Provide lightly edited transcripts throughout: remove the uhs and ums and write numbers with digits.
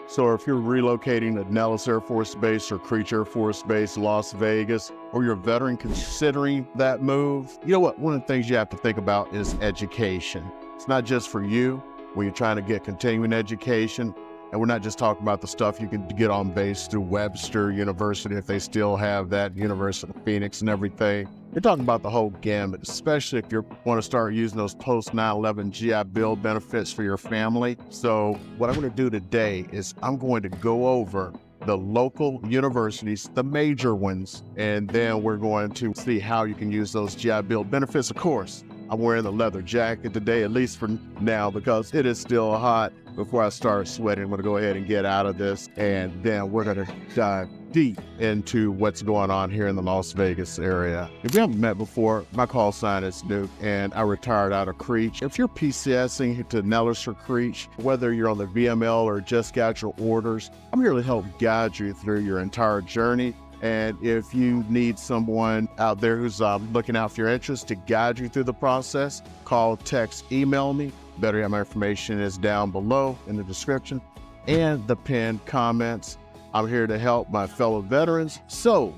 So if you're relocating to Nellis Air Force Base or Creech Air Force Base, Las Vegas, or you're a veteran considering that move, you know what? One of the things you have to think about is education. It's not just for you when you're trying to get continuing education. And we're not just talking about the stuff you can get on base through Webster University, if they still have that, University of Phoenix and everything. You're talking about the whole gamut, especially if you want to start using those post 9/11 GI Bill benefits for your family. So what I'm going to do today is I'm going to go over the local universities, the major ones, and then we're going to see how you can use those GI Bill benefits. Of course, I'm wearing the leather jacket today, at least for now, because it is still hot. Before I start sweating, I'm going to go ahead and get out of this, and then we're going to dive deep into what's going on here in the Las Vegas area. If you haven't met before, my call sign is Nuke, and I retired out of Creech. If you're PCSing to Nellis or Creech, whether you're on the VML or just got your orders, I'm here to help guide you through your entire journey. And if you need someone out there who's looking out for your interests to guide you through the process, call, text, email me. Better yet, my information is down below in the description and the pinned comments. I'm here to help my fellow veterans, so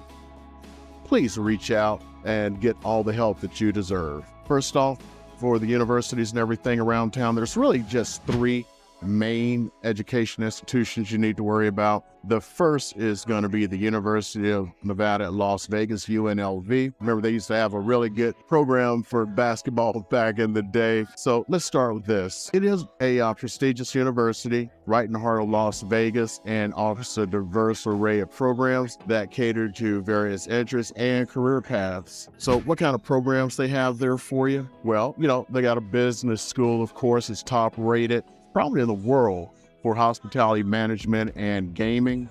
please reach out and get all the help that you deserve. First off, for the universities and everything around town, there's really just three main education institutions you need to worry about. The first is going to be the University of Nevada at Las Vegas, UNLV. Remember, they used to have a really good program for basketball back in the day. So let's start with this. It is a prestigious university right in the heart of Las Vegas and offers a diverse array of programs that cater to various interests and career paths. So what kind of programs they have there for you? Well, they got a business school, of course. It's top rated, probably in the world, for hospitality management and gaming.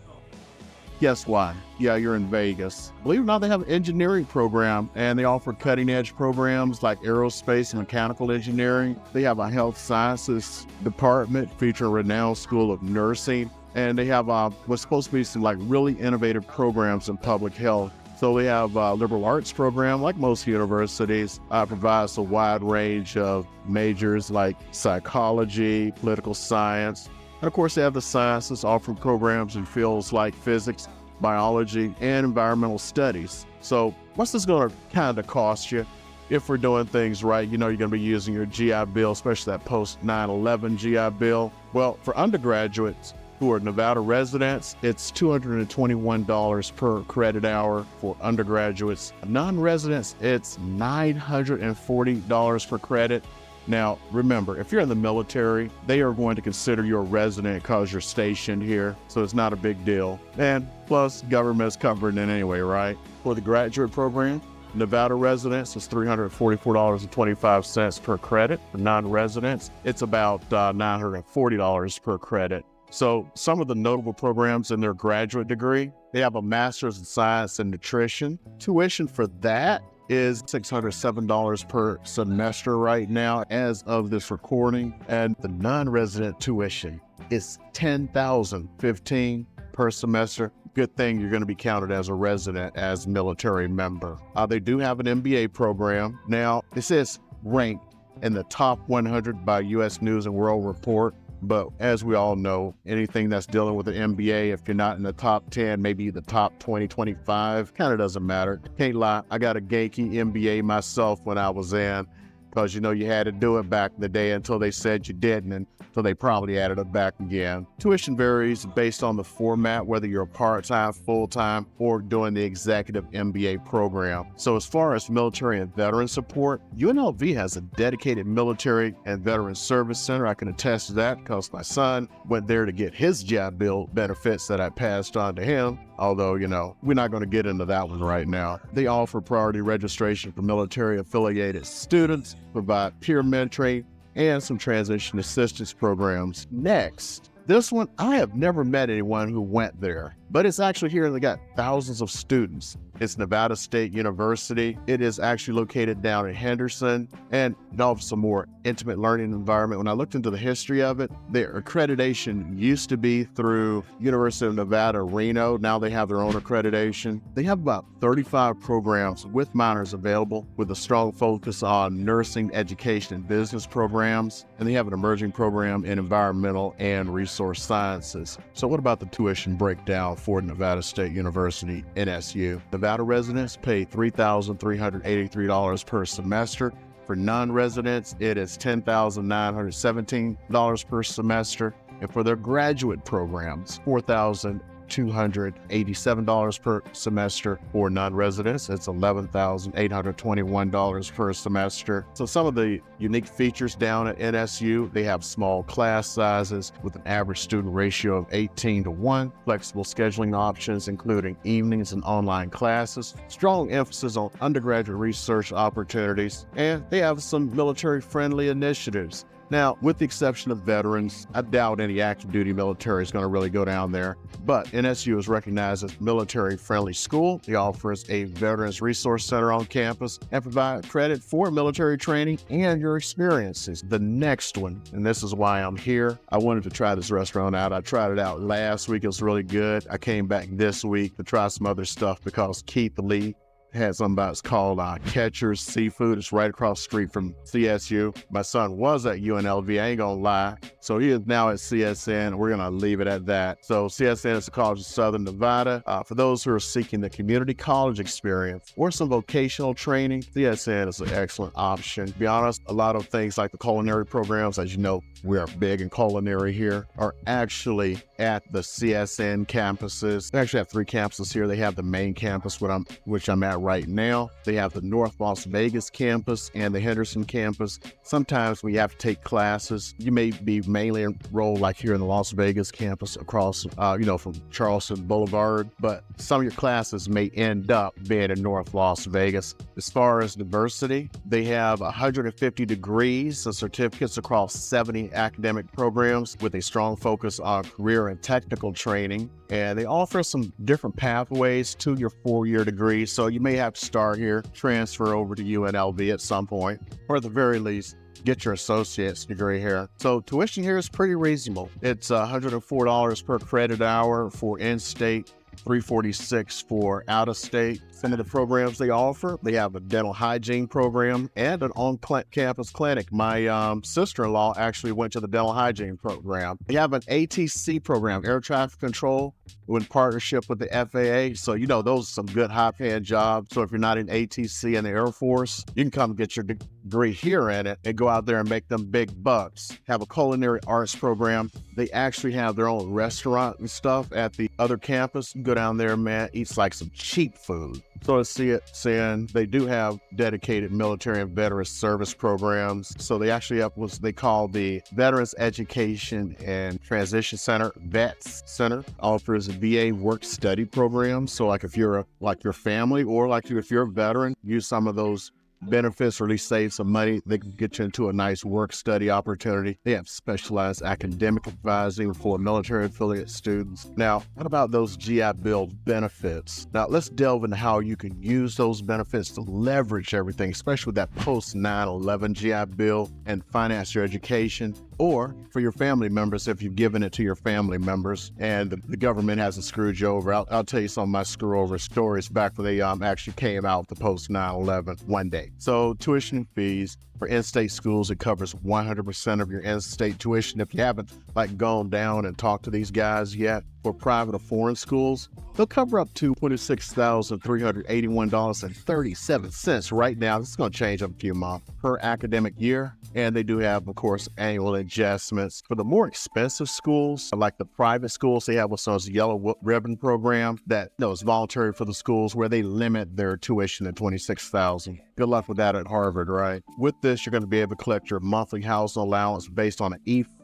Guess why? Yeah, you're in Vegas. Believe it or not, they have an engineering program, and they offer cutting-edge programs like aerospace and mechanical engineering. They have a health sciences department featuring a renowned school of nursing, and they have what's supposed to be some really innovative programs in public health. So they have a liberal arts program, like most universities, provides a wide range of majors like psychology, political science, and of course they have the sciences, offering programs in fields like physics, biology, and environmental studies. So what's this going to kind of cost you? If we're doing things right, you're going to be using your GI Bill, especially that post 9/11 GI Bill. Well, for undergraduates who are Nevada residents, it's $221 per credit hour for undergraduates. Non-residents, it's $940 per credit. Now, remember, if you're in the military, they are going to consider you a resident because you're stationed here, so it's not a big deal. And plus, government's covering it anyway, right? For the graduate program, Nevada residents is $344.25 per credit. For non-residents, it's about $940 per credit. So some of the notable programs in their graduate degree, they have a Master's in Science and Nutrition. Tuition for that is $607 per semester right now as of this recording. And the non-resident tuition is $10,015 per semester. Good thing you're going to be counted as a resident as a military member. They do have an MBA program. Now, it says ranked in the top 100 by U.S. News and World Report. But as we all know, anything that's dealing with an MBA, if you're not in the top 10, maybe the top 20, 25, kind of doesn't matter. Can't lie, I got a Genki MBA myself when I was in, because you had to do it back in the day until they said you didn't, and so they probably added it back again. Tuition varies based on the format, whether you're part-time, full-time, or doing the executive MBA program. So as far as military and veteran support, UNLV has a dedicated military and veteran service center. I can attest to that because my son went there to get his GI Bill benefits that I passed on to him. Although, we're not going to get into that one right now. They offer priority registration for military-affiliated students, provide peer mentoring, and some transition assistance programs. Next, this one, I have never met anyone who went there, but it's actually here in the thousands of students. It's Nevada State University. It is actually located down in Henderson, and it offers a more intimate learning environment. When I looked into the history of it, their accreditation used to be through University of Nevada, Reno. Now they have their own accreditation. They have about 35 programs with minors available, with a strong focus on nursing, education, and business programs. And they have an emerging program in environmental and resource sciences. So what about the tuition breakdown for Nevada State University, NSU? Nevada residents pay $3,383 per semester. For non-residents, it is $10,917 per semester. And for their graduate programs, $4,287 per semester. For non-residents, it's $11,821 per semester. So some of the unique features down at NSU, they have small class sizes with an average student ratio of 18:1, flexible scheduling options, including evenings and online classes, strong emphasis on undergraduate research opportunities, and they have some military-friendly initiatives. Now, with the exception of veterans, I doubt any active duty military is going to really go down there, but NSU is recognized as a military-friendly school. It offers a Veterans Resource Center on campus and provide credit for military training and your experiences. The next one, and this is why I'm here, I wanted to try this restaurant out. I tried it out last week. It was really good. I came back this week to try some other stuff because Keith Lee had something about it's called Catcher's Seafood. It's right across the street from CSU. My son was at UNLV, I ain't gonna lie. So he is now at CSN. We're gonna leave it at that. So CSN is the College of Southern Nevada. For those who are seeking the community college experience or some vocational training, CSN is an excellent option. To be honest, a lot of things like the culinary programs, as you know, we are big in culinary here, are actually at the CSN campuses. They actually have 3 campuses here. They have the main campus, which I'm at right now. They have the North Las Vegas campus and the Henderson campus. Sometimes when you have to take classes, you may be mainly enrolled like here in the Las Vegas campus across, from Charleston Boulevard, but some of your classes may end up being in North Las Vegas. As far as diversity, they have 150 degrees and certificates across 70 academic programs with a strong focus on career and technical training. And they offer some different pathways to your 4-year degree. So you may have to start here, transfer over to UNLV at some point, or at the very least, get your associate's degree here. So tuition here is pretty reasonable. It's $104 per credit hour for in-state, $346 for out-of-state. Some of the programs they offer, they have a dental hygiene program and an on-campus clinic. My sister-in-law actually went to the dental hygiene program. They have an ATC program, air traffic control, in partnership with the FAA. So, those are some good high-paying jobs. So if you're not in ATC in the Air Force, you can come get your degree here in it and go out there and make them big bucks. Have a culinary arts program. They actually have their own restaurant and stuff at the other campus. You go down there, man, eat like some cheap food. So at CSN, they do have dedicated military and veteran service programs. So they actually have what they call the Veterans Education and Transition Center, VETS Center, offers a VA work study program. So like if you're your family or if you're a veteran, use some of those benefits or at least save some money. They can get you into a nice work study opportunity. They have specialized academic advising for military affiliate students. Now, what about those GI Bill benefits? Now, let's delve into how you can use those benefits to leverage everything, especially with that post 9/11 GI Bill, and finance your education, or for your family members if you've given it to your family members and the government hasn't screwed you over. I'll tell you some of my screw over stories back when they actually came out the post 9/11 one day. So tuition fees for in-state schools, it covers 100% of your in-state tuition. If you haven't gone down and talked to these guys yet, for private or foreign schools, they'll cover up to $26,381.37 right now. This is going to change in a few months per academic year. And they do have, of course, annual adjustments. For the more expensive schools, like the private schools, they have what's known as the Yellow Ribbon program that is voluntary for the schools, where they limit their tuition to $26,000. Good luck with that at Harvard, right? With this, you're going to be able to collect your monthly housing allowance based on an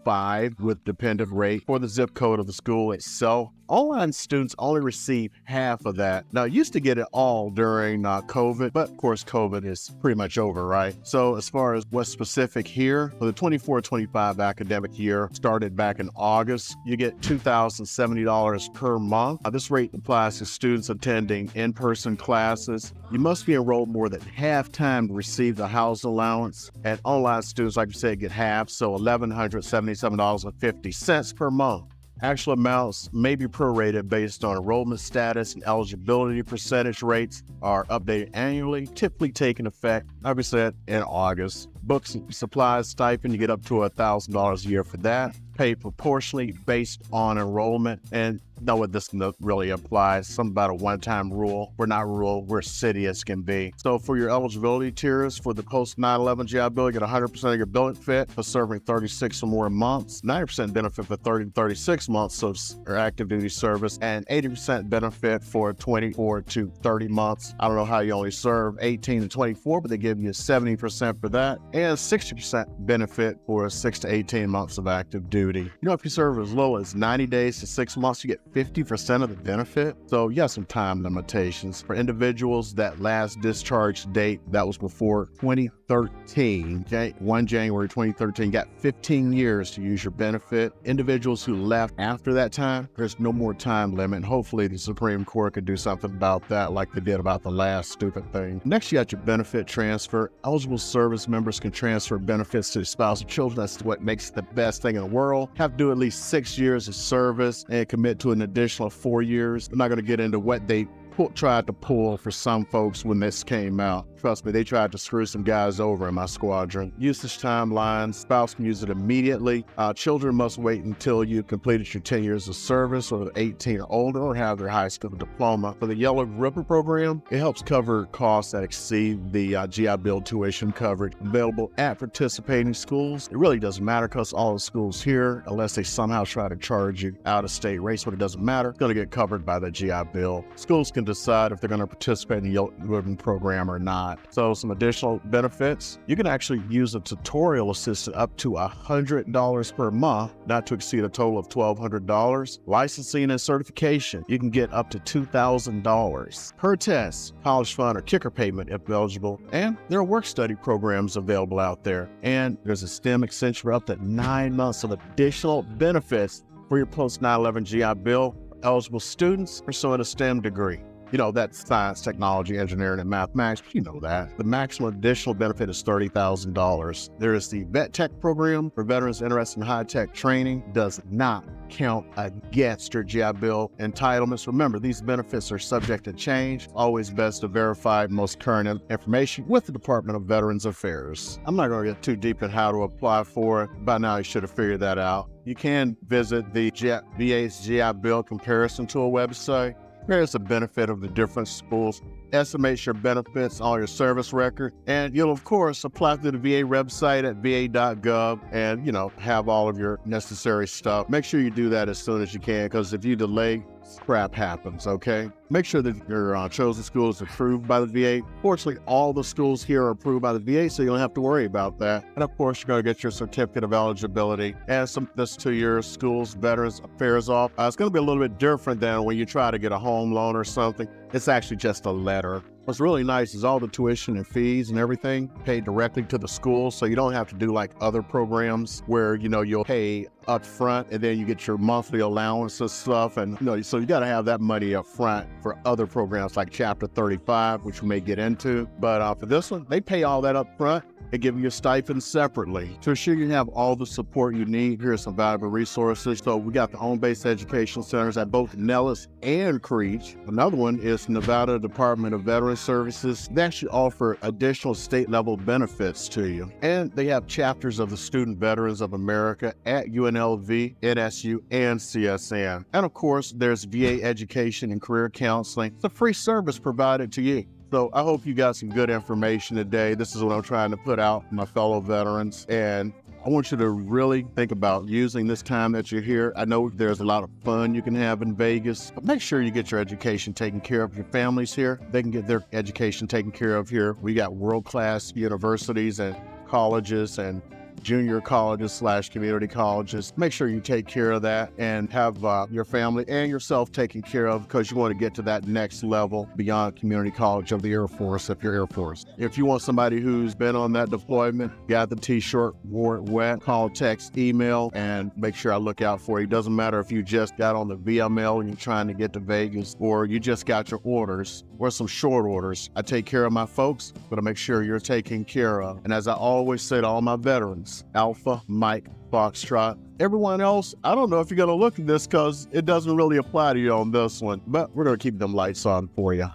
$1,205 with dependent rate for the zip code of the school itself. Online students only receive half of that. Now, I used to get it all during COVID, but of course, COVID is pretty much over, right? So as far as what's specific here, for the 24-25 academic year, started back in August, you get $2,070 per month. This rate applies to students attending in-person classes. You must be enrolled more than half time to receive the house allowance. And online students, like I said, get half, so $1,177.50 per month. Actual amounts may be prorated based on enrollment status, and eligibility percentage rates are updated annually, typically taking effect, like I said, in August. Books and supplies stipend, you get up to $1,000 a year for that, paid proportionally based on enrollment. And know what this really applies, something about a one-time rule. We're not rural, we're city as can be. So for your eligibility tiers, for the post 9/11 GI Bill, you get 100% of your benefit for serving 36 or more months, 90% benefit for 30 to 36 months of active duty service, and 80% benefit for 24 to 30 months. I don't know how you only serve 18 to 24, but they give you 70% for that, and 60% benefit for 6 to 18 months of active duty. You know, if you serve as low as 90 days to 6 months, you get 50% of the benefit. So you have some time limitations. For individuals, that last discharge date, that was before 2013, 1 January 2013, got 15 years to use your benefit. Individuals who left after that time, there's no more time limit. Hopefully the Supreme Court could do something about that like they did about the last stupid thing. Next, you got your benefit transfer. Eligible service members can transfer benefits to their spouse or children. That's what makes it the best thing in the world. Have to do at least 6 years of service and commit to an additional 4 years. I'm not going to get into what they tried to pull for some folks when this came out. Trust me, they tried to screw some guys over in my squadron. Usage timelines, spouse can use it immediately. Children must wait until you've completed your 10 years of service or 18 or older or have their high school diploma. For the Yellow Ribbon program, it helps cover costs that exceed the GI Bill tuition coverage available at participating schools. It really doesn't matter because all the schools here, unless they somehow try to charge you out of state rates, but it doesn't matter, it's going to get covered by the GI Bill. Schools can decide if they're going to participate in the Yellow Ribbon program or not. So some additional benefits, you can actually use a tutorial assistant up to $100 per month, not to exceed a total of $1,200. Licensing and certification, you can get up to $2,000 per test, college fund or kicker payment if eligible. And there are work study programs available out there. And there's a STEM extension for up to 9 months of additional benefits for your post 9/11 GI Bill for eligible students pursuing a STEM degree. You know, that's science, technology, engineering, and mathematics. You know that. The maximum additional benefit is $30,000. There is the VetTech program for veterans interested in high-tech training. Does not count against your GI Bill entitlements. Remember, these benefits are subject to change. Always best to verify most current information with the Department of Veterans Affairs. I'm not going to get too deep in how to apply for it. By now, you should have figured that out. You can visit the VA's GI Bill comparison tool website. Here's the benefit of the different schools. Estimates your benefits on your service record. And you'll, of course, apply through the VA website at va.gov and, have all of your necessary stuff. Make sure you do that as soon as you can, because if you delay, crap happens, okay? Make sure that your chosen school is approved by the VA. Fortunately, all the schools here are approved by the VA, so you don't have to worry about that. And of course, you're going to get your certificate of eligibility and this to your school's Veterans Affairs office. It's going to be a little bit different than when you try to get a home loan or something. It's actually just a letter. What's really nice is all the tuition and fees and everything paid directly to the school, so you don't have to do like other programs where, you'll pay up front and then you get your monthly allowance and stuff. And, so you got to have that money up front for other programs like Chapter 35, which we may get into. But for this one, they pay all that up front. They give you a stipend separately. To ensure you have all the support you need, here's some valuable resources. So we got the home-based education centers at both Nellis and Creech. Another one is Nevada Department of Veterans Services. They actually offer additional state-level benefits to you. And they have chapters of the Student Veterans of America at UNLV, NSU, and CSN. And of course, there's VA education and career counseling. It's a free service provided to you. So I hope you got some good information today. This is what I'm trying to put out for my fellow veterans. And I want you to really think about using this time that you're here. I know there's a lot of fun you can have in Vegas, but make sure you get your education taken care of. Your families here, they can get their education taken care of here. We got world-class universities and colleges and junior colleges / community colleges. Make sure you take care of that and have your family and yourself taken care of, because you want to get to that next level beyond community college of the Air Force if you're Air Force. If you want somebody who's been on that deployment, got the t-shirt, wore it wet, call, text, email, and make sure I look out for you. It doesn't matter if you just got on the VML and you're trying to get to Vegas, or you just got your orders or some short orders. I take care of my folks, but I make sure you're taken care of. And as I always say to all my veterans, Alpha, Mike, Foxtrot. Everyone else, I don't know if you're going to look at this because it doesn't really apply to you on this one, but we're going to keep them lights on for you.